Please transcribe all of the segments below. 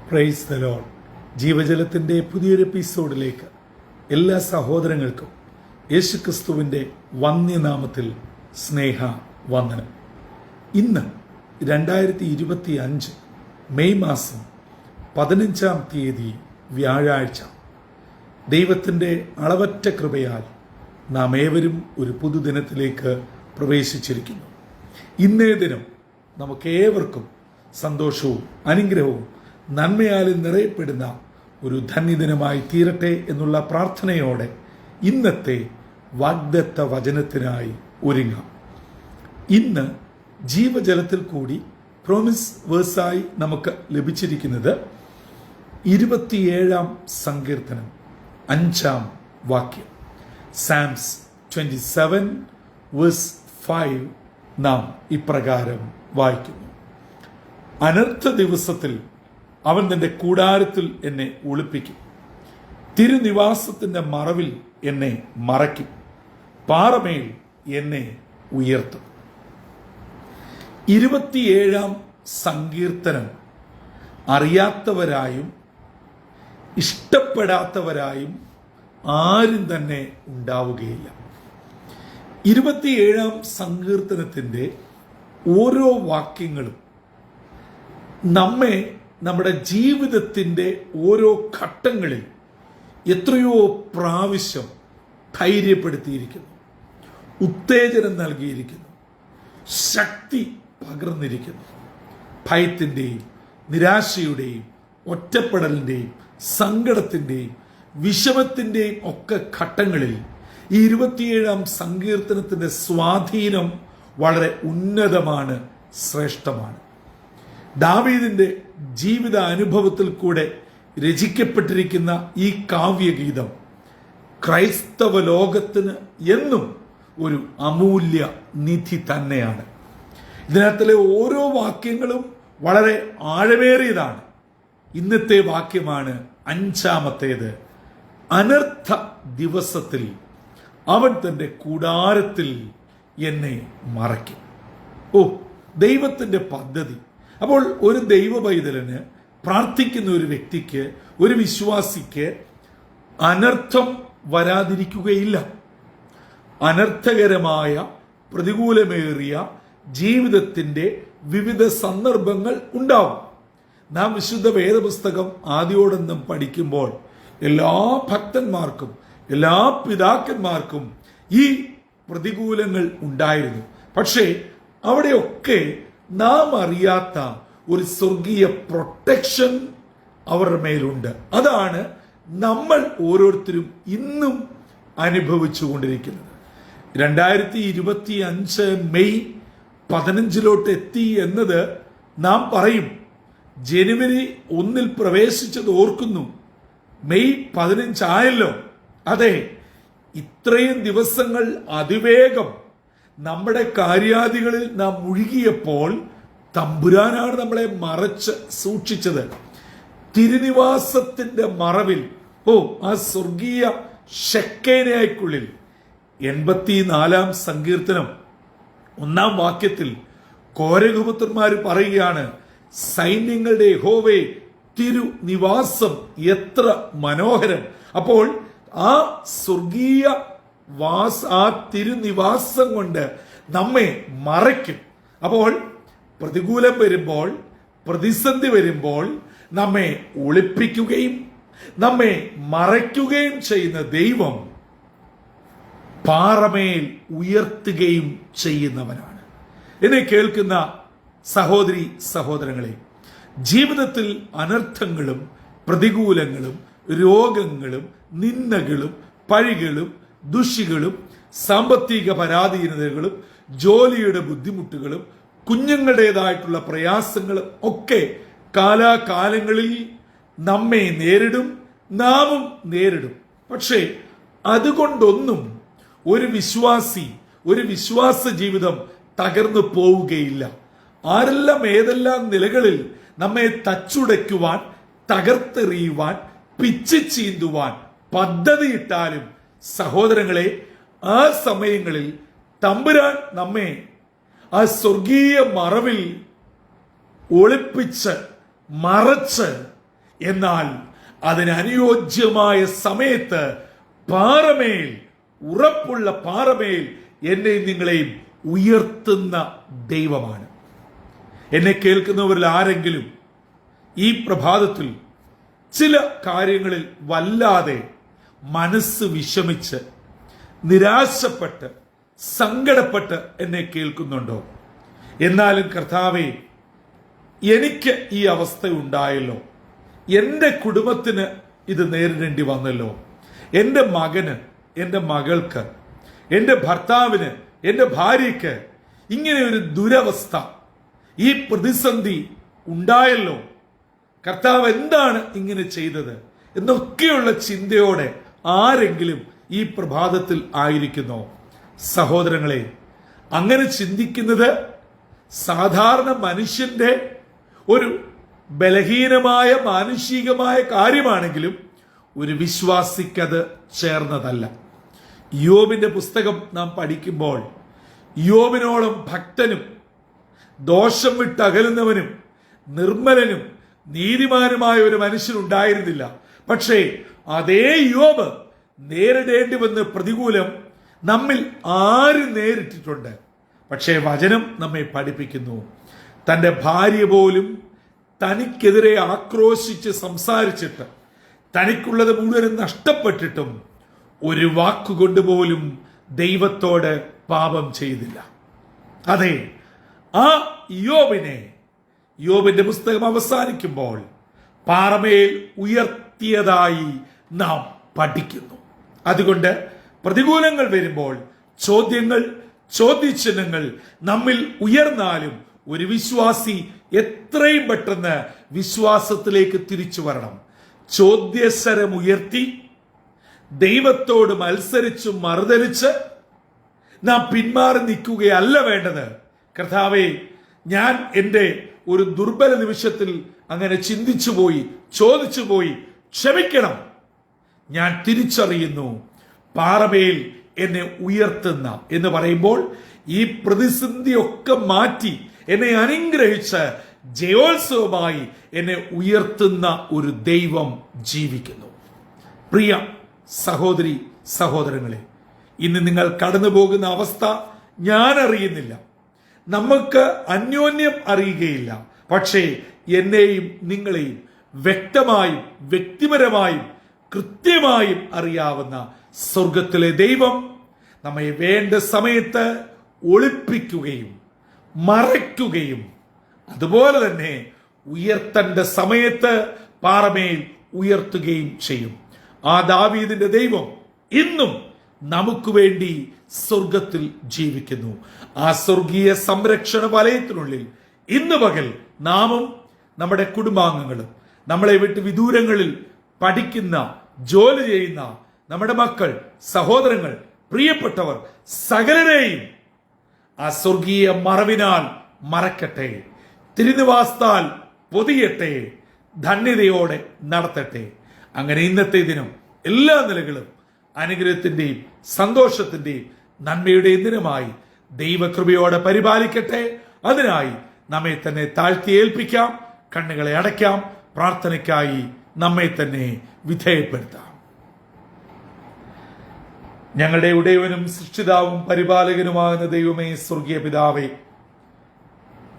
Praise the Lord. ജീവജലത്തിൻ്റെ പുതിയൊരു എപ്പിസോഡിലേക്ക് എല്ലാ സഹോദരങ്ങൾക്കും യേശുക്രിസ്തുവിൻ്റെ വന്യനാമത്തിൽ സ്നേഹ വന്ദനം. ഇന്ന് 2025 മെയ് മാസം 15-ാം തീയതി വ്യാഴാഴ്ച. ദൈവത്തിൻ്റെ അളവറ്റ കൃപയാൽ നാം ഏവരും ഒരു പുതുദിനത്തിലേക്ക് പ്രവേശിച്ചിരിക്കുന്നു. ഇന്നേ ദിനം നമുക്കേവർക്കും സന്തോഷവും അനുഗ്രഹവും നന്മയാലും നിറയപ്പെടുന്ന ഒരു ധന്യദിനമായി തീരട്ടെ എന്നുള്ള പ്രാർത്ഥനയോടെ ഇന്നത്തെ വാഗ്ദത്ത വചനത്തിനായി ഒരുങ്ങാം. ഇന്ന് ജീവജലത്തിൽ കൂടി പ്രോമിസ് വേഴ്സായി നമുക്ക് ലഭിച്ചിരിക്കുന്നത് 27-ാം സങ്കീർത്തനം 5-ാം വാക്യം. സാംസ് 27:5 നാം ഇപ്രകാരം വായിക്കുന്നു: അനർത്ഥ ദിവസത്തിൽ അവൻ തന്റെ കൂടാരത്തിൽ എന്നെ ഒളിപ്പിക്കും, തിരുനിവാസത്തിന്റെ മറവിൽ എന്നെ മറയ്ക്കും, പാറമേൽ എന്നെ ഉയർത്തും. 27-ാം സങ്കീർത്തനം അറിയാത്തവരായും ഇഷ്ടപ്പെടാത്തവരായും ആരും തന്നെ ഉണ്ടാവുകയില്ല. 27-ാം സങ്കീർത്തനത്തിന്റെ ഓരോ വാക്യങ്ങളും നമ്മെ നമ്മുടെ ജീവിതത്തിൻ്റെ ഓരോ ഘട്ടങ്ങളിൽ എത്രയോ പ്രാവശ്യം ധൈര്യപ്പെടുത്തിയിരിക്കുന്നു, ഉത്തേജനം നൽകിയിരിക്കുന്നു, ശക്തി പകർന്നിരിക്കുന്നു. ഭയത്തിൻ്റെയും നിരാശയുടെയും ഒറ്റപ്പെടലിൻ്റെയും സങ്കടത്തിൻ്റെയും വിഷമത്തിൻ്റെയും ഒക്കെ ഘട്ടങ്ങളിൽ ഈ 27-ാം സങ്കീർത്തനത്തിൻ്റെ സ്വാധീനം വളരെ ഉന്നതമാണ്, ശ്രേഷ്ഠമാണ്. ദാവീദിന്റെ ജീവിത അനുഭവത്തിൽ കൂടെ രചിക്കപ്പെട്ടിരിക്കുന്ന ഈ കാവ്യഗീതം ക്രൈസ്തവ ലോകത്തിന് എന്നും ഒരു അമൂല്യ നിധി തന്നെയാണ്. ഇതിനകത്തിലെ ഓരോ വാക്യങ്ങളും വളരെ ആഴമേറിയതാണ്. ഇന്നത്തെ വാക്യമാണ് 5-ാമത്തേത്. അനർത്ഥ ദിവസത്തിൽ അവൻ തന്റെ കൂടാരത്തിൽ എന്നെ മറയ്ക്കും. ദൈവത്തിന്റെ പദ്ധതി. അപ്പോൾ ഒരു ദൈവ പൈതലിന്, പ്രാർത്ഥിക്കുന്ന ഒരു വ്യക്തിക്ക്, ഒരു വിശ്വാസിക്ക് അനർത്ഥം വരാതിരിക്കുകയില്ല. അനർത്ഥകരമായ പ്രതികൂലമേറിയ ജീവിതത്തിന്റെ വിവിധ സന്ദർഭങ്ങൾ ഉണ്ടാവും. നാം വിശുദ്ധ വേദപുസ്തകം ആദ്യോടൊന്നും പഠിക്കുമ്പോൾ എല്ലാ ഭക്തന്മാർക്കും എല്ലാ പിതാക്കന്മാർക്കും ഈ പ്രതികൂലങ്ങൾ ഉണ്ടായിരുന്നു. പക്ഷേ അവിടെയൊക്കെ നാം അറിയാത്ത ഒരു സ്വർഗീയ പ്രൊട്ടക്ഷൻ അവരുടെ മേലുണ്ട്. അതാണ് നമ്മൾ ഓരോരുത്തരും ഇന്നും അനുഭവിച്ചുകൊണ്ടിരിക്കുന്നത്. 2025 മെയ് 15 എത്തി എന്നത് നാം പറയും. ജനുവരി 1 പ്രവേശിച്ചത് ഓർക്കുന്നു. മെയ് 15 ആയല്ലോ. അതെ, ഇത്രയും ദിവസങ്ങൾ അതിവേഗം നമ്മുടെ കാര്യാദികളിൽ നാം മുഴുകിയപ്പോൾ തമ്പുരാനാണ് നമ്മളെ മറച്ച് സൂക്ഷിച്ചത്. തിരുനിവാസത്തിന്റെ മറവിൽ, ആ സ്വർഗീയ ഷെക്കേനയ്ക്കുള്ളിൽ. 84-ാം സങ്കീർത്തനം 1-ാം വാക്യത്തിൽ കോരഹപുത്രന്മാർ പറയുകയാണ്: സൈന്യങ്ങളുടെ യഹോവേ, തിരുനിവാസം എത്ര മനോഹരം. അപ്പോൾ ആ സ്വർഗീയ ആ തിരുനിവാസം കൊണ്ട് നമ്മെ മറയ്ക്കും. അപ്പോൾ പ്രതികൂലം വരുമ്പോൾ, പ്രതിസന്ധി വരുമ്പോൾ നമ്മെ ഒളിപ്പിക്കുകയും നമ്മെ മറയ്ക്കുകയും ചെയ്യുന്ന ദൈവം പാറമേൽ ഉയർത്തുകയും ചെയ്യുന്നവനാണ്. എന്നെ കേൾക്കുന്ന സഹോദരി സഹോദരങ്ങളെ, ജീവിതത്തിൽ അനർത്ഥങ്ങളും പ്രതികൂലങ്ങളും രോഗങ്ങളും നിന്ദകളും പഴികളും ദുഷികളും സാമ്പത്തിക പരാധീനതകളും ജോലിയുടെ ബുദ്ധിമുട്ടുകളും കുഞ്ഞുങ്ങളുടേതായിട്ടുള്ള പ്രയാസങ്ങളും ഒക്കെ കാലാകാലങ്ങളിൽ നമ്മെ നേരിടും, നാമും നേരിടും. പക്ഷേ അതുകൊണ്ടൊന്നും ഒരു വിശ്വാസ ജീവിതം തകർന്നു പോവുകയില്ല. ആരെല്ലാം ഏതെല്ലാം നിലകളിൽ നമ്മെ തച്ചുടയ്ക്കുവാൻ, തകർത്തെറിയുവാൻ, പിച്ച് ചീന്തുവാൻ പദ്ധതിയിട്ടാലും സഹോദരങ്ങളെ, ആ സമയങ്ങളിൽ തമ്പുരാൻ നമ്മെ ആ സ്വർഗീയ മറവിൽ ഒളിപ്പിച്ച് മറച്ച് എന്നാൽ അതിനനുയോജ്യമായ സമയത്ത് പാറമേൽ, ഉറപ്പുള്ള പാറമേൽ എന്നെയും നിങ്ങളെയും ഉയർത്തുന്ന ദൈവമാണ്. എന്നെ കേൾക്കുന്നവരിൽ ആരെങ്കിലും ഈ പ്രഭാതത്തിൽ ചില കാര്യങ്ങളിൽ വല്ലാതെ മനസ്സ് വിഷമിച്ച്, നിരാശപ്പെട്ട്, സങ്കടപ്പെട്ട് എന്നെ കേൾക്കുന്നുണ്ടോ? എന്നാലും കർത്താവേ, എനിക്ക് ഈ അവസ്ഥ ഉണ്ടായല്ലോ, എൻ്റെ കുടുംബത്തിന് ഇത് നേരിടേണ്ടി വന്നല്ലോ, എൻ്റെ മകന്, എൻ്റെ മകൾക്ക്, എൻ്റെ ഭർത്താവിന്, എൻ്റെ ഭാര്യയ്ക്ക് ഇങ്ങനെ ഒരു ദുരവസ്ഥ, ഈ പ്രതിസന്ധി ഉണ്ടായല്ലോ, കർത്താവ് എന്താണ് ഇങ്ങനെ ചെയ്തത് എന്നൊക്കെയുള്ള ചിന്തയോടെ ആരെങ്കിലും ഈ പ്രഭാതത്തിൽ ആയിരിക്കുന്നോ? സഹോദരങ്ങളെ, അങ്ങനെ ചിന്തിക്കുന്നത് സാധാരണ മനുഷ്യന്റെ ഒരു ബലഹീനമായ മാനുഷികമായ കാര്യമാണെങ്കിലും ഒരു വിശ്വാസിക്കത് ചേർന്നതല്ല. യോബിന്റെ പുസ്തകം നാം പഠിക്കുമ്പോൾ യോബിനോളം ഭക്തനും ദോഷം വിട്ടകലുന്നവനും നിർമ്മലനും നീതിമാനുമായ ഒരു മനുഷ്യനുണ്ടായിരുന്നില്ല. പക്ഷേ അതേ യോബ് നേരിടേണ്ടി വന്ന പ്രതികൂലം നമ്മിൽ ആര് നേരിട്ടിട്ടുണ്ട്? പക്ഷേ വചനം നമ്മെ പഠിപ്പിക്കുന്നു, തൻ്റെ ഭാര്യ പോലും തനിക്കെതിരെ ആക്രോശിച്ച് സംസാരിച്ചിട്ട്, തനിക്കുള്ളത് മുഴുവനും നഷ്ടപ്പെട്ടിട്ടും ഒരു വാക്കുകൊണ്ട് പോലും ദൈവത്തോട് പാപം ചെയ്തില്ല. അതെ, ആ യോബിന്റെ പുസ്തകം അവസാനിക്കുമ്പോൾ പാറമേൽ ഉയർത്തിയതായി നാം പഠിക്കുന്നു. അതുകൊണ്ട് പ്രതികൂലങ്ങൾ വരുമ്പോൾ ചോദ്യങ്ങൾ, ചോദ്യചിഹ്നങ്ങൾ നമ്മിൽ ഉയർന്നാലും ഒരു വിശ്വാസി എത്രയും പെട്ടെന്ന് വിശ്വാസത്തിലേക്ക് തിരിച്ചു വരണം. ചോദ്യസ്വരം ഉയർത്തി ദൈവത്തോട് മത്സരിച്ചു മറുതലിച്ച് നാം പിന്മാറി നിൽക്കുകയല്ല വേണ്ടത്. കർത്താവേ, ഞാൻ എൻ്റെ ഒരു ദുർബല നിമിഷത്തിൽ അങ്ങനെ ചിന്തിച്ചു പോയി, ചോദിച്ചു പോയി, ക്ഷമിക്കണം. ഞാൻ തിരിച്ചറിയുന്നു പാറമേൽ എന്നെ ഉയർത്തുന്ന എന്ന് പറയുമ്പോൾ ഈ പ്രതിസന്ധിയൊക്കെ മാറ്റി എന്നെ അനുഗ്രഹിച്ച് ജയോത്സവമായി എന്നെ ഉയർത്തുന്ന ഒരു ദൈവം ജീവിക്കുന്നു. പ്രിയ സഹോദരി സഹോദരങ്ങളെ, ഇന്ന് നിങ്ങൾ കടന്നു പോകുന്ന അവസ്ഥ ഞാൻ അറിയുന്നില്ല, നമുക്ക് അന്യോന്യം അറിയുകയില്ല. പക്ഷേ എന്നെയും നിങ്ങളെയും വ്യക്തമായും വ്യക്തിപരമായും കൃത്യമായും അറിയാവുന്ന സ്വർഗത്തിലെ ദൈവം നമ്മെ വേണ്ട സമയത്ത് ഒളിപ്പിക്കുകയും മറയ്ക്കുകയും അതുപോലെ തന്നെ ഉയർത്തേണ്ട സമയത്ത് പാറമേൽ ഉയർത്തുകയും ചെയ്യും. ആ ദാവീദിന്റെ ദൈവം ഇന്നും നമുക്ക് വേണ്ടി സ്വർഗത്തിൽ ജീവിക്കുന്നു. ആ സ്വർഗീയ സംരക്ഷണ വലയത്തിനുള്ളിൽ ഇന്ന് പകൽ നാമും നമ്മുടെ കുടുംബാംഗങ്ങളും, നമ്മളെ വിട്ട് വിദൂരങ്ങളിൽ പഠിക്കുന്ന, ജോലി ചെയ്യുന്ന നമ്മുടെ മക്കൾ, സഹോദരങ്ങൾ, പ്രിയപ്പെട്ടവർ സകലരെയും ആ സ്വർഗീയ മറവിനാൽ മറക്കട്ടെ, തിരുനിവാസത്താൽ പൊതിയട്ടെ, ധന്യതയോടെ നടത്തട്ടെ. അങ്ങനെ ഇന്നത്തെ ദിനം എല്ലാ നിലകളും അനുഗ്രഹത്തിന്റെയും സന്തോഷത്തിന്റെയും നന്മയുടെയും ദിനമായി ദൈവകൃപയോടെ പരിപാലിക്കട്ടെ. അതിനായി നമ്മെ തന്നെ താഴ്ത്തി ഏൽപ്പിക്കാം, കണ്ണുകളെ അടയ്ക്കാം, പ്രാർത്ഥനയ്ക്കായി നമ്മെ തന്നെ വിധേയപ്പെടുത്താം. ഞങ്ങളുടെ ഉടയവനും സൃഷ്ടിതാവും പരിപാലകനുമാകുന്ന ദൈവമേ, സ്വർഗീയ പിതാവേ,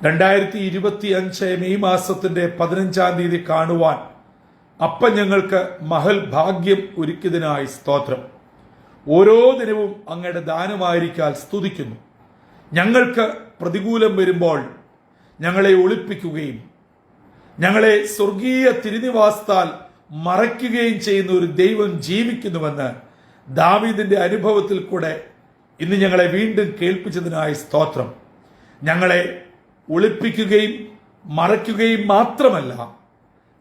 2025 മെയ് മാസത്തിന്റെ 15-ാം തീയതി കാണുവാൻ അപ്പം ഞങ്ങൾക്ക് മഹൽ ഭാഗ്യം ഒരുക്കിയതിനായി സ്തോത്രം. ഓരോ ദിനവും അങ്ങയുടെ ദാനമായിരിക്കാൻ സ്തുതിക്കുന്നു. ഞങ്ങൾക്ക് പ്രതികൂലം വരുമ്പോൾ ഞങ്ങളെ ഒളിപ്പിക്കുകയും ഞങ്ങളെ സ്വർഗീയ തിരുനിവാസത്താൽ മറയ്ക്കുകയും ചെയ്യുന്ന ഒരു ദൈവം ജീവിക്കുന്നുവെന്ന് ദാവീദിന്റെ അനുഭവത്തിൽ കൂടെ ഇന്ന് ഞങ്ങളെ വീണ്ടും കേൾപ്പിച്ചതിനായി സ്തോത്രം. ഞങ്ങളെ ഒളിപ്പിക്കുകയും മറയ്ക്കുകയും മാത്രമല്ല,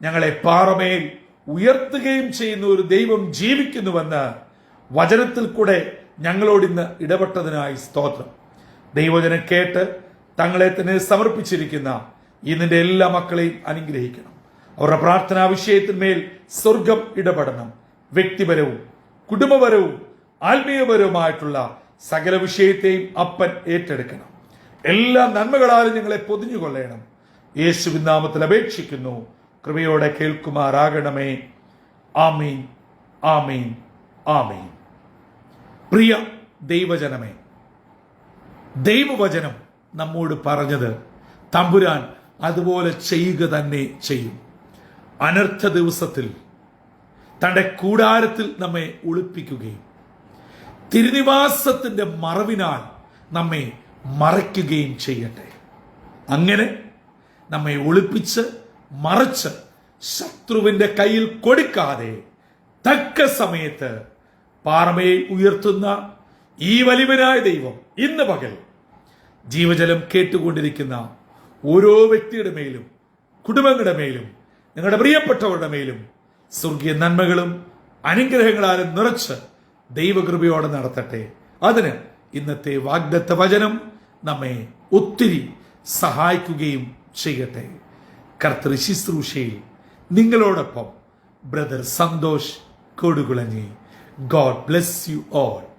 ഞങ്ങളെ പാറമേൽ ഉയർത്തുകയും ചെയ്യുന്ന ഒരു ദൈവം ജീവിക്കുന്നുവെന്ന് വചനത്തിൽ കൂടെ ഞങ്ങളോട് ഇന്ന് ഇടപെട്ടതിനായി സ്തോത്രം. ദൈവവചനം കേട്ട് തങ്ങളെ തന്നെ സമർപ്പിച്ചിരിക്കുന്ന ഈ നിന്റെ എല്ലാ മക്കളെയും അനുഗ്രഹിക്കണം. അവരുടെ പ്രാർത്ഥനാ വിഷയത്തിന്മേൽ സ്വർഗം ഇടപെടണം. വ്യക്തിപരവും കുടുംബപരവും ആത്മീയപരവുമായിട്ടുള്ള സകല വിഷയത്തെയും അപ്പൻ ഏറ്റെടുക്കണം. എല്ലാ നന്മകളാലും ഞങ്ങളെ പൊതിഞ്ഞുകൊള്ളണം. യേശുവിൻ നാമത്തിൽ അപേക്ഷിക്കുന്നു, കൃപയോടെ കേൾക്കുമാറാകണമേ. ആമീൻ, ആമീൻ, ആമീൻ. പ്രിയ ദൈവജനമേ, ദൈവവചനം നമ്മോട് പറഞ്ഞത് തമ്പുരാൻ അതുപോലെ ചെയ്യുക തന്നെ ചെയ്യും. അനർത്ഥ ദിവസത്തിൽ തന്റെ കൂടാരത്തിൽ നമ്മെ ഒളിപ്പിക്കുകയും തിരുനിവാസത്തിന്റെ മറവിനാൽ നമ്മെ മറയ്ക്കുകയും ചെയ്യട്ടെ. അങ്ങനെ നമ്മെ ഒളിപ്പിച്ച് മറച്ച് ശത്രുവിന്റെ കയ്യിൽ കൊടുക്കാതെ തക്ക സമയത്ത് പാറമയെ ഉയർത്തുന്ന ഈ വലിയവനായ ദൈവം ഇന്ന് പകൽ ജീവജലം കേട്ടുകൊണ്ടിരിക്കുന്ന ഓരോ വ്യക്തിയുടെ മേലും, കുടുംബങ്ങളുടെ മേലും, നിങ്ങളുടെ പ്രിയപ്പെട്ടവരുടെ മേലും സ്വർഗീയ നന്മകളും അനുഗ്രഹങ്ങളാലും നിറച്ച് ദൈവകൃപയോടെ നടത്തട്ടെ. അതിന് ഇന്നത്തെ വാഗ്ദത്ത വചനം നമ്മെ ഒത്തിരി സഹായിക്കുകയും ചെയ്യട്ടെ. കർത്തൃ ശുശ്രൂഷയിൽ നിങ്ങളോടൊപ്പം brother Santhosh Kodukulanji. God bless you all.